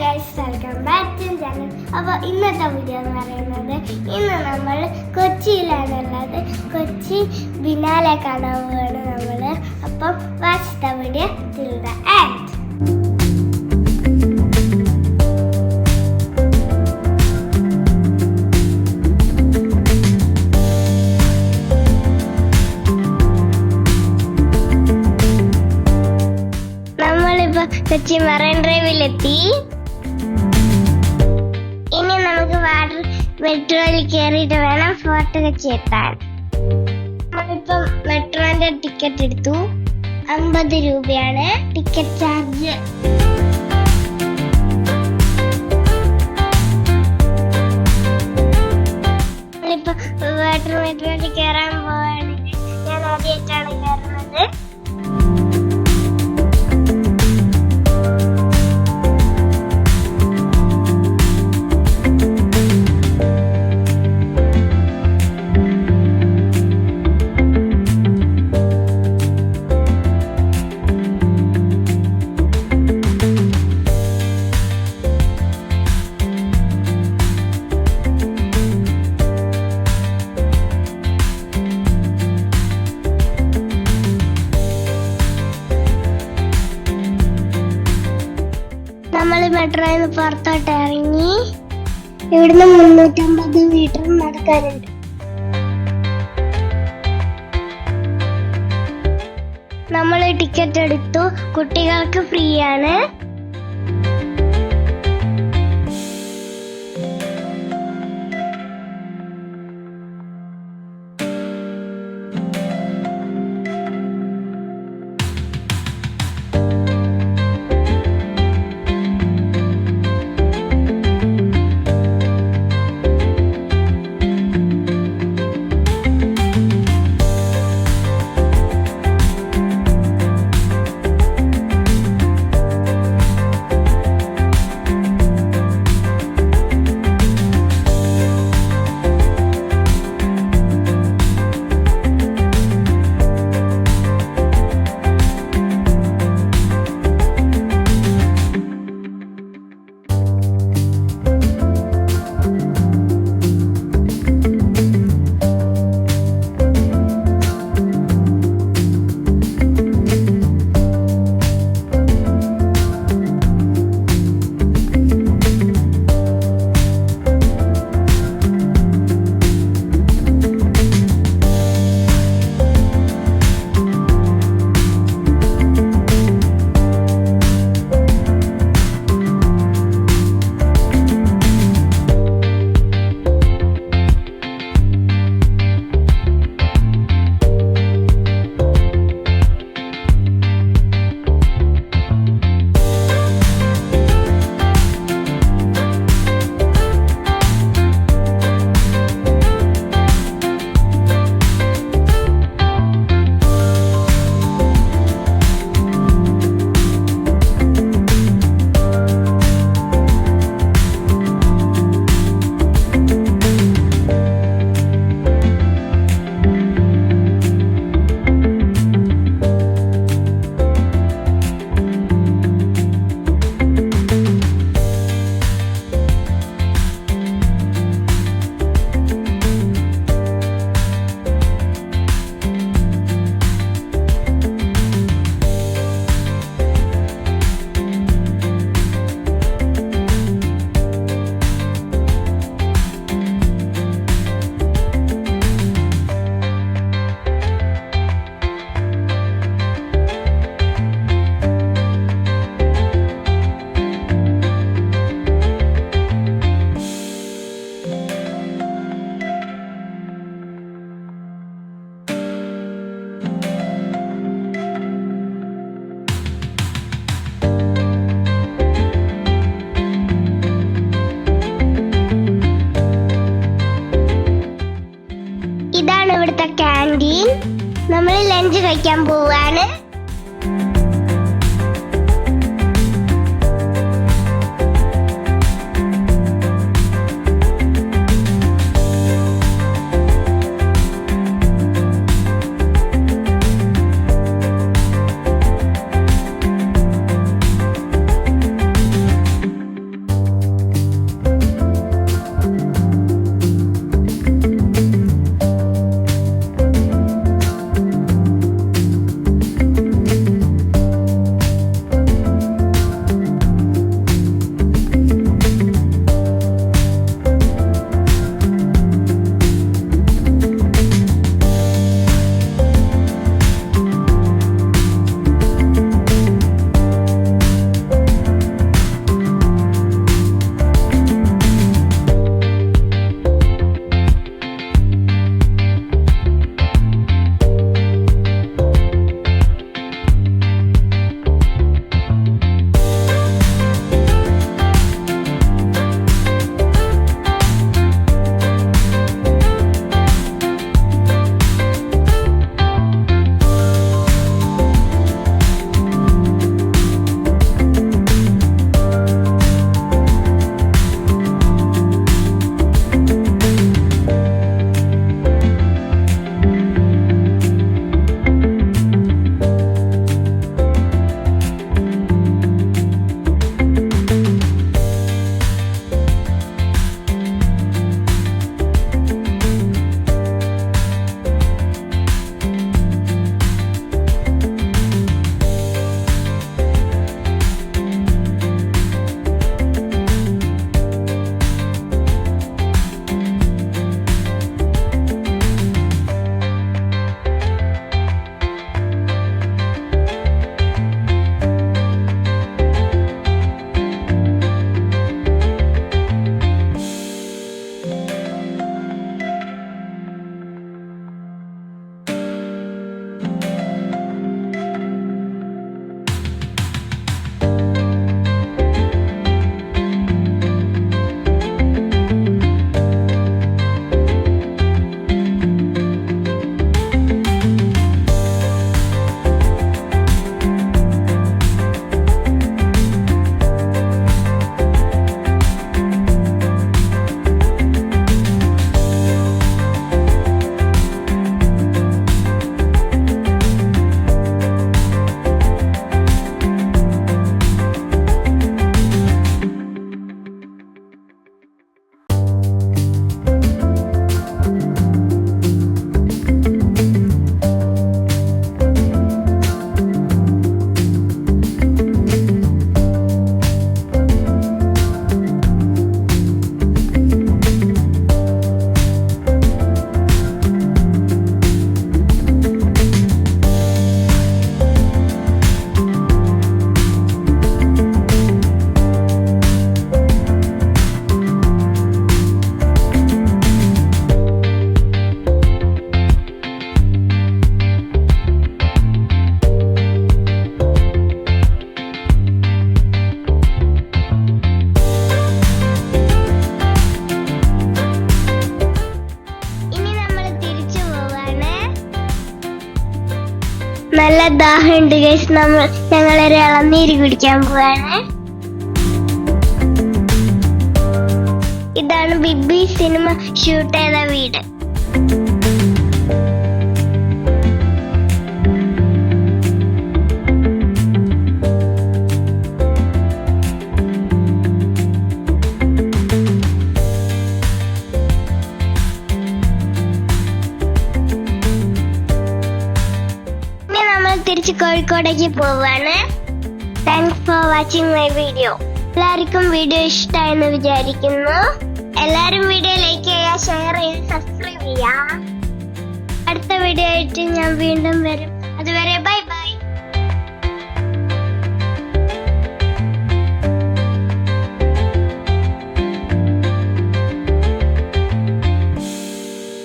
Guys, welcome back to channel. അപ്പോൾ ഇന്നത്തെ video എന്ന് പറയുന്നത്, ഇന്ന് നമ്മൾ കൊച്ചിയിലാണുള്ളത്. കൊച്ചി ബിനാലെ കാണാൻ പോവാണ് നമ്മൾ. അപ്പം watch the video till the end. Kochi marine ഡ്രൈവിലെത്തി. ഇനി നമുക്ക് വാട്ടർ മെട്രോയിൽ കയറിയിട്ട് വേണം ഫോർട്ട് കൊച്ചി എത്താൻ. നമ്മളിപ്പം മെട്രോന്റെ ടിക്കറ്റ് എടുത്തു. 50 രൂപയാണ് ടിക്കറ്റ് ചാർജ്. നമ്മളിപ്പോ വാട്ടർ മെട്രോയിൽ കയറാൻ പോവാണ്. ഞാൻ ആദ്യമായിട്ടാണ് കയറുന്നത്. നമ്മൾ മെട്രോയിൽ നിന്ന് പുറത്തോട്ട് ഇറങ്ങി. ഇവിടുന്ന് 350 മീറ്റർ നടക്കാനുണ്ട്. നമ്മൾ ടിക്കറ്റ് എടുത്തു. കുട്ടികൾക്ക് ഫ്രീ ആണ്. ഇതാണ് ഇവിടുത്തെ ക്യാൻറ്റീൻ. നമ്മൾ ലഞ്ച് കഴിക്കാൻ പോവാണ്. ദാഹമുണ്ട് ഗൈസ്. ഞങ്ങളൊരു ഇളനീര് കുടിക്കാൻ പോവാണ്. ഇതാണ് ബിബി സിനിമ ഷൂട്ട് ചെയ്ത വീട്. തിരിച്ച് കോഴിക്കോടേക്ക് പോവാണ്. Thanks for watching my video. എല്ലാവർക്കും വീഡിയോ ഇഷ്ടമായെന്ന് വിചാരിക്കുന്നു. എല്ലാരും വീഡിയോ ലൈക്ക് ചെയ്യുക, ഷെയർ ചെയ്യുക, സബ്സ്ക്രൈബ് ചെയ്യുക. അടുത്ത വീഡിയോ ആയിട്ട് ഞാൻ വീണ്ടും വരും.